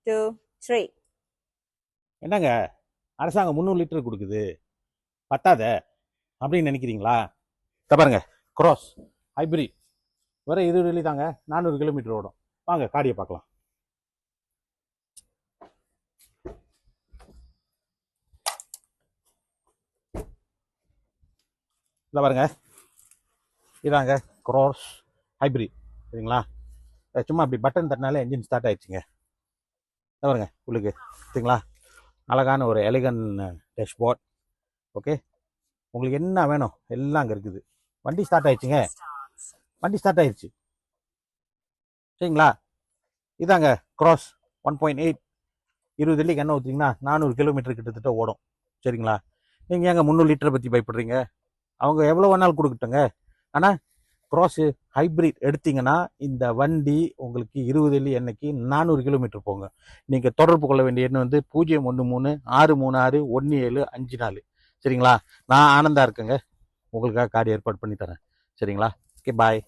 2, 3. என்னங்க அரசாங்கம் 300 லிட்டர் கொடுக்குது, பத்தாத அப்படின்னு நினைக்கிறீங்களா? பாருங்க, கிராஸ் ஹைபிரிட் வர 20 வெள்ளி தாங்க, 400 கிலோமீட்டர் ஓடும். வாங்க காடியை பார்க்கலாம். இல்லை பாருங்க, இதாங்க கிராஸ் ஹைபிரிட். சரிங்களா? சும்மா அப்படி பட்டன் தட்டினாலே என்ஜின் ஸ்டார்ட் ஆயிடுச்சுங்க. பாருங்க உங்களுக்கு சரிங்களா, அழகான ஒரு எலிகன் டேஷ்போர்ட். ஓகே, உங்களுக்கு என்ன வேணும் எல்லாம் அங்கே இருக்குது. வண்டி ஸ்டார்ட் ஆயிடுச்சுங்க, வண்டி ஸ்டார்ட் ஆயிடுச்சு. சரிங்களா? இதாங்க கிராஸ் 1.8. 20 வெள்ளிக்கு என்ன ஊற்றிங்கன்னா 400 கிலோமீட்டர் கிட்டத்தட்ட ஓடும். சரிங்களா? நீங்கள் ஏங்க 300 லிட்டரை பற்றி பயப்படுறீங்க? அவங்க எவ்வளோ வேணாலும் கொடுக்கட்டுங்க. ஆனால் கிராஸு ஹைப்ரிட் எடுத்தீங்கன்னா இந்த வண்டி உங்களுக்கு 20 வெள்ளி எண்ணெய்க்கு 400 கிலோமீட்டர் போங்க. நீங்கள் தொடர்பு கொள்ள வேண்டிய எண்ணு வந்து 013-636-1754. சரிங்களா? நான் ஆனந்தா இருக்குங்க, உங்களுக்காக கார்டு ஏற்பாடு பண்ணி தரேன். சரிங்களா? ஓகே, பாய்.